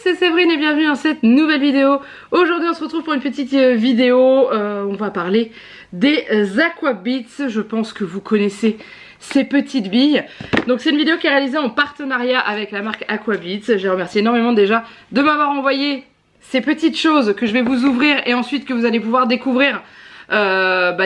c'est Séverine et bienvenue dans cette nouvelle vidéo. Aujourd'hui on se retrouve pour une petite vidéo, on va parler des Aquabits. Je pense que vous connaissez ces petites billes. Donc c'est une vidéo qui est réalisée en partenariat avec la marque Aquabits. J'ai remercié énormément déjà de m'avoir envoyé ces petites choses que je vais vous ouvrir et ensuite que vous allez pouvoir découvrir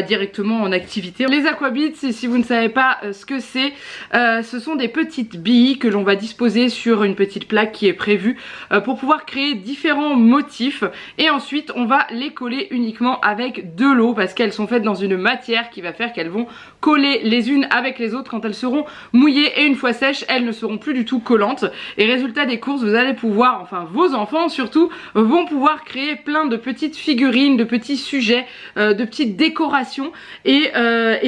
directement en activité. Les Aquabits, si vous ne savez pas ce que c'est, ce sont des petites billes que l'on va disposer sur une petite plaque qui est prévue pour pouvoir créer différents motifs et ensuite on va les coller uniquement avec de l'eau parce qu'elles sont faites dans une matière qui va faire qu'elles vont coller les unes avec les autres quand elles seront mouillées et une fois sèches elles ne seront plus du tout collantes et résultat des courses vous allez pouvoir, enfin vos enfants surtout, vont pouvoir créer plein de petites figurines, de petits sujets, de petites décorations et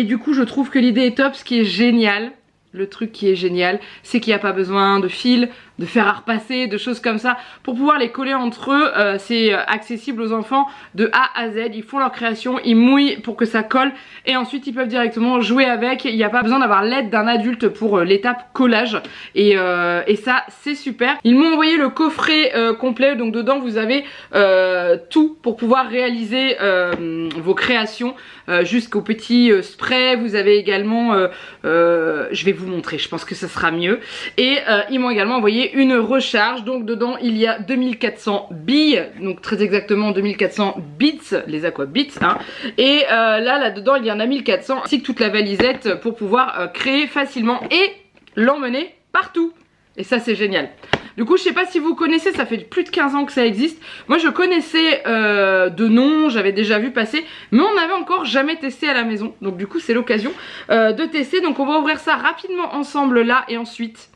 du coup je trouve que l'idée est top. Ce qui est génial, le truc qui est génial, c'est qu'il n'y a pas besoin de fil, de fer à repasser, de choses comme ça pour pouvoir les coller entre eux. C'est accessible aux enfants de A à Z, ils font leur création, ils mouillent pour que ça colle et ensuite ils peuvent directement jouer avec. Il n'y a pas besoin d'avoir l'aide d'un adulte pour l'étape collage et ça c'est super. Ils m'ont envoyé le coffret complet, donc dedans vous avez tout pour pouvoir réaliser vos créations jusqu'au petit spray. Vous avez également je vais vous montrer, je pense que ça sera mieux, et ils m'ont également envoyé une recharge. Donc dedans il y a 2400 billes, donc très exactement 2400 bits, les Aquabits hein. Et là dedans il y en a 1400 ainsi que toute la valisette pour pouvoir créer facilement et l'emmener partout. Et ça c'est génial. Du coup je sais pas si vous connaissez, ça fait plus de 15 ans que ça existe. Moi je connaissais de nom, j'avais déjà vu passer, mais on n'avait encore jamais testé à la maison. Donc du coup c'est l'occasion de tester. Donc on va ouvrir ça rapidement ensemble là et ensuite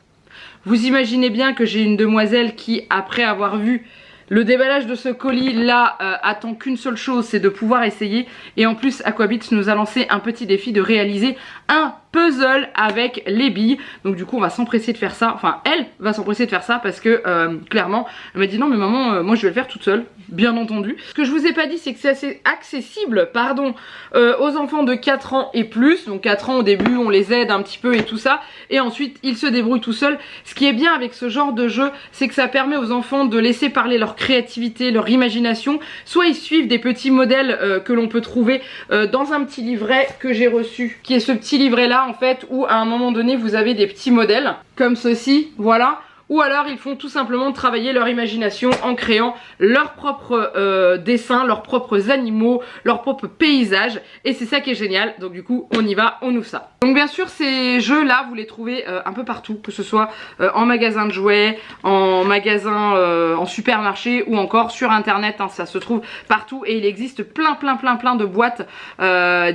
vous imaginez bien que j'ai une demoiselle qui, après avoir vu le déballage de ce colis là, attend qu'une seule chose, c'est de pouvoir essayer. Et en plus Aquabits nous a lancé un petit défi de réaliser un puzzle avec les billes. Donc du coup on va s'empresser de faire ça, enfin elle va s'empresser de faire ça parce que clairement elle m'a dit non mais maman moi je vais le faire toute seule, bien entendu. Ce que je vous ai pas dit c'est que c'est assez accessible pardon aux enfants de 4 ans et plus. Donc 4 ans au début on les aide un petit peu et tout ça et ensuite ils se débrouillent tout seuls. Ce qui est bien avec ce genre de jeu c'est que ça permet aux enfants de laisser parler leur créativité, leur imagination. Soit ils suivent des petits modèles que l'on peut trouver dans un petit livret que j'ai reçu, qui est ce petit livret là en fait, où à un moment donné vous avez des petits modèles comme ceci, voilà. Ou alors ils font tout simplement travailler leur imagination en créant leurs propres dessins, leurs propres animaux, leurs propres paysages. Et c'est ça qui est génial. Donc du coup on y va, on ouvre ça. Donc bien sûr ces jeux là vous les trouvez un peu partout, que ce soit en magasin de jouets, en magasin, en supermarché ou encore sur internet hein, ça se trouve partout. Et il existe plein de boîtes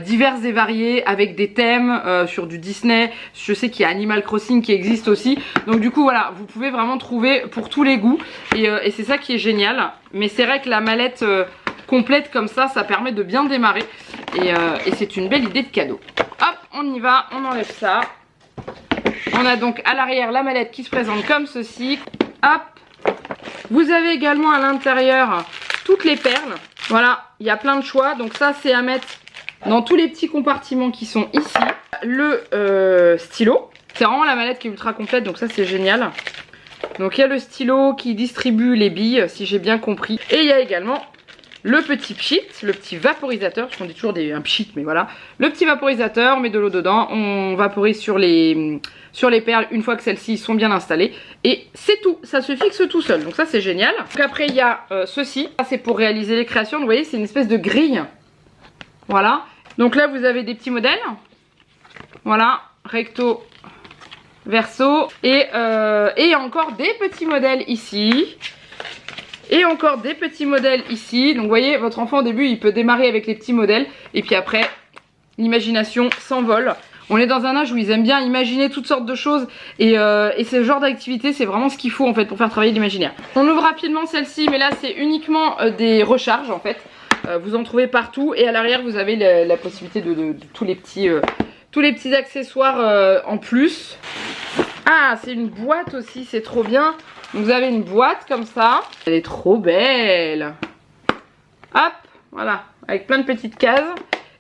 diverses et variées avec des thèmes sur du Disney. Je sais qu'il y a Animal Crossing qui existe aussi. Donc du coup voilà, vous pouvez vraiment trouver pour tous les goûts et c'est ça qui est génial. Mais c'est vrai que la mallette complète comme ça permet de bien démarrer et c'est une belle idée de cadeau. Hop, on y va, on enlève ça. On a donc à l'arrière la mallette qui se présente comme ceci. Hop, vous avez également à l'intérieur toutes les perles. Voilà, il y a plein de choix. Donc ça c'est à mettre dans tous les petits compartiments qui sont ici. Le stylo, c'est vraiment la mallette qui est ultra complète, donc ça c'est génial. Donc il y a le stylo qui distribue les billes si j'ai bien compris. Et il y a également le petit pchit, le petit vaporisateur, parce qu'on dit toujours un pchit mais voilà. Le petit vaporisateur, on met de l'eau dedans, on vaporise sur les perles une fois que celles-ci sont bien installées. Et c'est tout, ça se fixe tout seul, donc ça c'est génial. Donc après il y a ceci, ça c'est pour réaliser les créations, vous voyez c'est une espèce de grille. Voilà, donc là vous avez des petits modèles. Voilà, recto, verso et encore des petits modèles ici et encore des petits modèles ici. Donc vous voyez votre enfant au début il peut démarrer avec les petits modèles et puis après l'imagination s'envole. On est dans un âge où ils aiment bien imaginer toutes sortes de choses et ce genre d'activité c'est vraiment ce qu'il faut en fait pour faire travailler l'imaginaire. On ouvre rapidement celle-ci mais là c'est uniquement des recharges en fait. Vous en trouvez partout et à l'arrière vous avez la possibilité de tous les petits accessoires en plus. Ah c'est une boîte aussi, c'est trop bien. Vous avez une boîte comme ça. Elle est trop belle. Hop, voilà, avec plein de petites cases.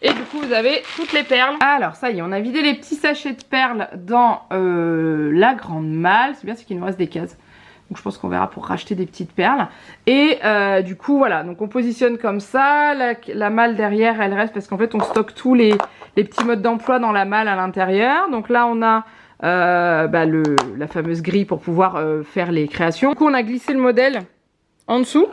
Et du coup vous avez toutes les perles. Alors ça y est, on a vidé les petits sachets de perles dans la grande malle. C'est bien, c'est qu'il nous reste des cases. Donc je pense qu'on verra pour racheter des petites perles. Et du coup voilà, donc on positionne comme ça. La malle derrière elle reste parce qu'en fait on stocke tous les petits modes d'emploi dans la malle à l'intérieur. Donc là on a la fameuse grille pour pouvoir faire les créations. Du coup on a glissé le modèle en dessous.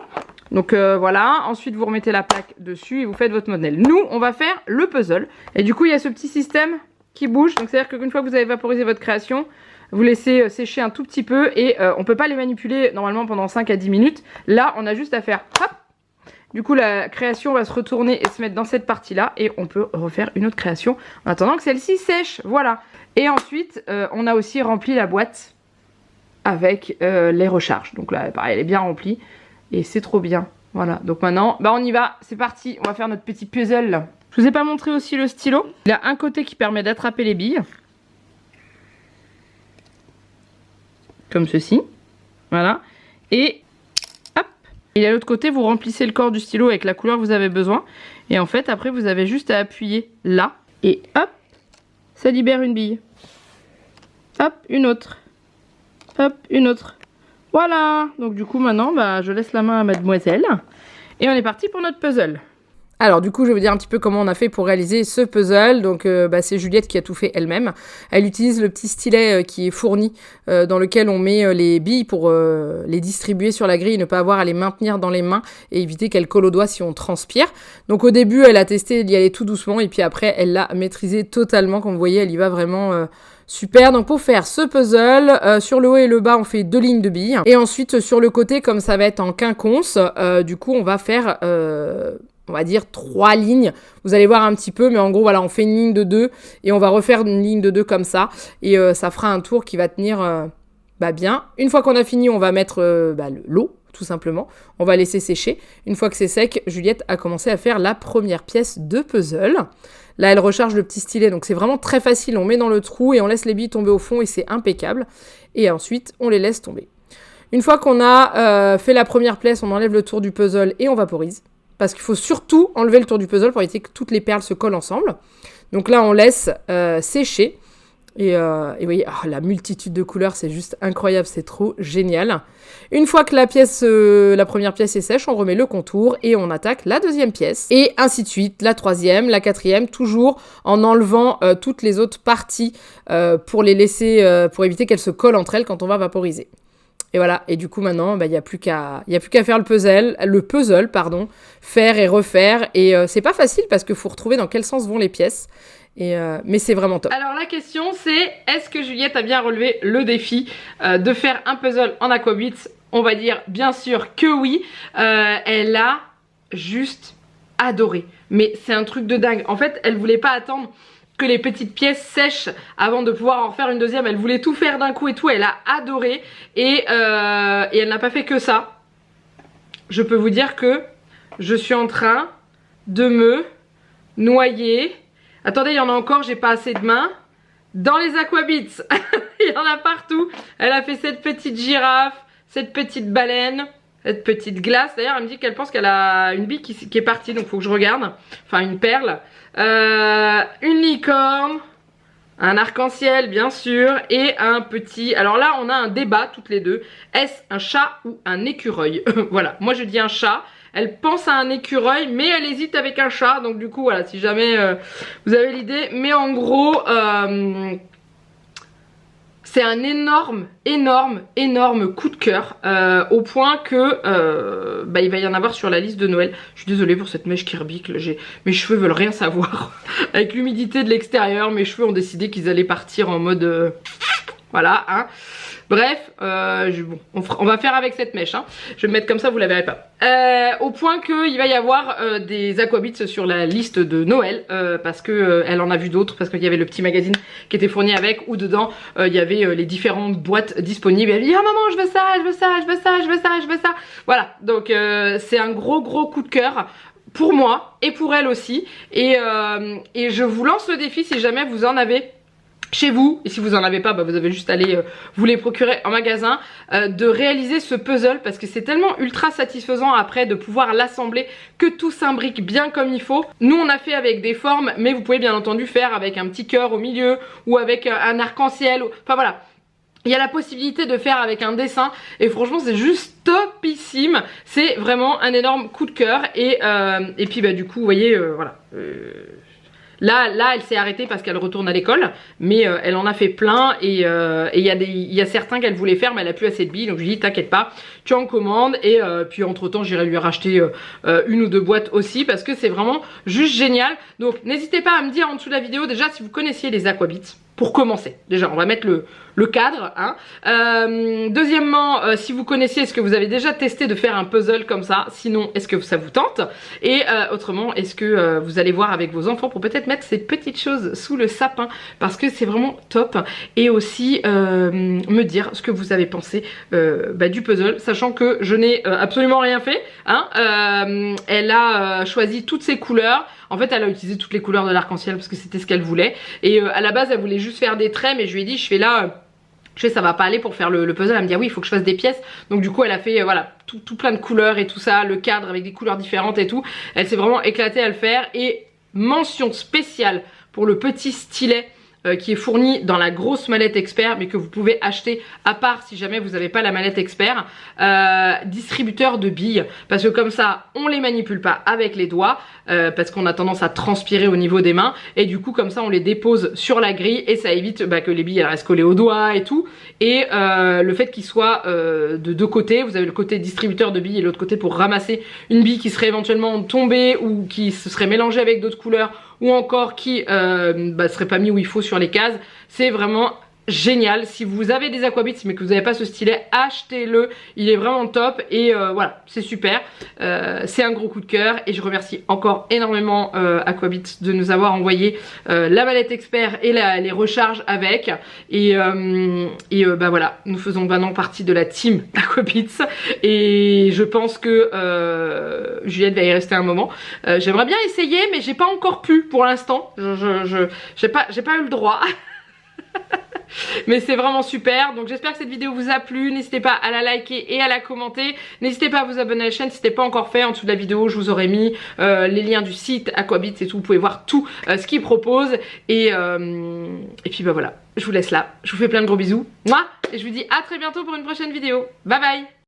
Donc voilà, ensuite vous remettez la plaque dessus et vous faites votre modèle. Nous on va faire le puzzle. Et du coup il y a ce petit système qui bouge. Donc c'est à dire qu'une fois que vous avez vaporisé votre création, vous laissez sécher un tout petit peu et on peut pas les manipuler normalement pendant 5 à 10 minutes. Là on a juste à faire hop. Du coup la création va se retourner et se mettre dans cette partie là et on peut refaire une autre création en attendant que celle-ci sèche. Voilà. Et ensuite on a aussi rempli la boîte avec les recharges. Donc là pareil elle est bien remplie et c'est trop bien. Voilà, donc maintenant on y va, c'est parti, on va faire notre petit puzzle là. Je vous ai pas montré aussi le stylo. Il a un côté qui permet d'attraper les billes. Comme ceci. Voilà. Et hop. Et à l'autre côté, vous remplissez le corps du stylo avec la couleur que vous avez besoin. Et en fait, après, vous avez juste à appuyer là. Et hop, ça libère une bille. Hop, une autre. Hop, une autre. Voilà. Donc du coup, maintenant, je laisse la main à mademoiselle. Et on est parti pour notre puzzle. Alors du coup je vais vous dire un petit peu comment on a fait pour réaliser ce puzzle. Donc c'est Juliette qui a tout fait elle-même. Elle utilise le petit stylet qui est fourni dans lequel on met les billes pour les distribuer sur la grille et ne pas avoir à les maintenir dans les mains et éviter qu'elles collent aux doigts si on transpire. Donc au début elle a testé d'y aller tout doucement et puis après elle l'a maîtrisé totalement. Comme vous voyez elle y va vraiment... super, donc pour faire ce puzzle, sur le haut et le bas on fait 2 lignes de billes. Et ensuite sur le côté comme ça va être en quinconce, du coup on va faire... on va dire 3 lignes, vous allez voir un petit peu, mais en gros voilà on fait une ligne de 2 et on va refaire une ligne de 2 comme ça et ça fera un tour qui va tenir bien. Une fois qu'on a fini on va mettre l'eau tout simplement, on va laisser sécher. Une fois que c'est sec, Juliette a commencé à faire la première pièce de puzzle. Là elle recharge le petit stylet, donc c'est vraiment très facile, on met dans le trou et on laisse les billes tomber au fond et c'est impeccable. Et ensuite on les laisse tomber. Une fois qu'on a fait la première pièce, on enlève le tour du puzzle et on vaporise. Parce qu'il faut surtout enlever le tour du puzzle pour éviter que toutes les perles se collent ensemble. Donc là, on laisse sécher. Et vous voyez, la multitude de couleurs, c'est juste incroyable, c'est trop génial. Une fois que la première pièce est sèche, on remet le contour et on attaque la deuxième pièce. Et ainsi de suite, la troisième, la quatrième, toujours en enlevant toutes les autres parties pour les laisser, pour éviter qu'elles se collent entre elles quand on va vaporiser. Et voilà, et du coup maintenant, il n'y a plus qu'à faire le puzzle, faire et refaire. Et c'est pas facile parce qu'il faut retrouver dans quel sens vont les pièces. Mais c'est vraiment top. Alors la question c'est, est-ce que Juliette a bien relevé le défi de faire un puzzle en Aquabits? On va dire bien sûr que oui. Elle a juste adoré. Mais c'est un truc de dingue. En fait, elle voulait pas attendre que les petites pièces sèchent avant de pouvoir en faire une deuxième. Elle voulait tout faire d'un coup et tout, elle a adoré et elle n'a pas fait que ça. Je peux vous dire que je suis en train de me noyer. Attendez, il y en a encore, j'ai pas assez de mains. Dans les Aquabits, il y en a partout. Elle a fait cette petite girafe, cette petite baleine, cette petite glace. D'ailleurs, elle me dit qu'elle pense qu'elle a une bille qui est partie, donc il faut que je regarde. Enfin, une perle. Une licorne, un arc-en-ciel bien sûr et un petit... Alors là on a un débat toutes les deux. Est-ce un chat ou un écureuil? Voilà, moi je dis un chat. Elle pense à un écureuil mais elle hésite avec un chat. Donc du coup voilà, si jamais vous avez l'idée. Mais en gros... c'est un énorme coup de cœur au point que il va y en avoir sur la liste de Noël. Je suis désolée pour cette mèche qui rebicle, mes cheveux veulent rien savoir. Avec l'humidité de l'extérieur, mes cheveux ont décidé qu'ils allaient partir en mode... voilà, hein. Bref, on va faire avec cette mèche, hein. Je vais me mettre comme ça, vous la verrez pas. Au point qu'il va y avoir des Aquabits sur la liste de Noël, parce que elle en a vu d'autres, parce qu'il y avait le petit magazine qui était fourni avec, où dedans il y avait les différentes boîtes disponibles. Et elle dit oh maman je veux ça, je veux ça, je veux ça, je veux ça, je veux ça. Voilà, donc c'est un gros coup de cœur pour moi et pour elle aussi. Et je vous lance le défi si jamais vous en avez chez vous, et si vous en avez pas, vous avez juste à aller vous les procurer en magasin, de réaliser ce puzzle parce que c'est tellement ultra satisfaisant après de pouvoir l'assembler, que tout s'imbrique bien comme il faut. Nous on a fait avec des formes, mais vous pouvez bien entendu faire avec un petit cœur au milieu ou avec un arc-en-ciel, enfin voilà. Il y a la possibilité de faire avec un dessin et franchement c'est juste topissime. C'est vraiment un énorme coup de cœur et puis bah du coup vous voyez voilà. Là elle s'est arrêtée parce qu'elle retourne à l'école, mais elle en a fait plein et il y a certains qu'elle voulait faire mais elle a plus assez de billes, donc je lui dis t'inquiète pas, tu en commandes et puis entre temps j'irai lui racheter une ou deux boîtes aussi parce que c'est vraiment juste génial. Donc n'hésitez pas à me dire en dessous de la vidéo déjà si vous connaissiez les Aquabits. Pour commencer, déjà on va mettre le cadre hein. Deuxièmement, si vous connaissiez, est-ce que vous avez déjà testé de faire un puzzle comme ça? Sinon, est-ce que ça vous tente? Et autrement, est-ce que vous allez voir avec vos enfants pour peut-être mettre ces petites choses sous le sapin? Parce que c'est vraiment top. Et aussi me dire ce que vous avez pensé du puzzle, sachant que je n'ai absolument rien fait hein. Elle a choisi toutes ses couleurs. En fait elle a utilisé toutes les couleurs de l'arc-en-ciel parce que c'était ce qu'elle voulait. Et à la base elle voulais juste faire des traits, mais je lui ai dit je fais là... ça va pas aller pour faire le puzzle. Elle me dit ah oui il faut que je fasse des pièces. Donc du coup elle a fait voilà tout plein de couleurs et tout ça, le cadre avec des couleurs différentes et tout. Elle s'est vraiment éclatée à le faire. Et mention spéciale pour le petit stylet qui est fourni dans la grosse mallette expert, mais que vous pouvez acheter à part si jamais vous n'avez pas la mallette expert. Distributeur de billes, parce que comme ça on les manipule pas avec les doigts, parce qu'on a tendance à transpirer au niveau des mains, et du coup comme ça on les dépose sur la grille et ça évite que les billes elles restent collées aux doigts et tout. Et le fait qu'il soit de deux côtés, vous avez le côté distributeur de billes et l'autre côté pour ramasser une bille qui serait éventuellement tombée ou qui se serait mélangée avec d'autres couleurs, ou encore qui serait pas mis où il faut sur les cases. C'est vraiment génial. Si vous avez des Aquabits mais que vous n'avez pas ce stylet, achetez-le, il est vraiment top. Et voilà, c'est super, c'est un gros coup de cœur. Et je remercie encore énormément Aquabits de nous avoir envoyé la mallette expert et les recharges avec. Et voilà, nous faisons maintenant partie de la team Aquabits et je pense que Juliette va y rester un moment. J'aimerais bien essayer mais j'ai pas encore pu pour l'instant, j'ai pas eu le droit. Mais c'est vraiment super, donc j'espère que cette vidéo vous a plu. N'hésitez pas à la liker et à la commenter. N'hésitez pas à vous abonner à la chaîne si ce n'est pas encore fait. En dessous de la vidéo je vous aurai mis les liens du site Aquabits et tout. Vous pouvez voir tout ce qu'ils proposent. Et puis bah voilà, je vous laisse là. Je vous fais plein de gros bisous. Moi, et je vous dis à très bientôt pour une prochaine vidéo. Bye bye.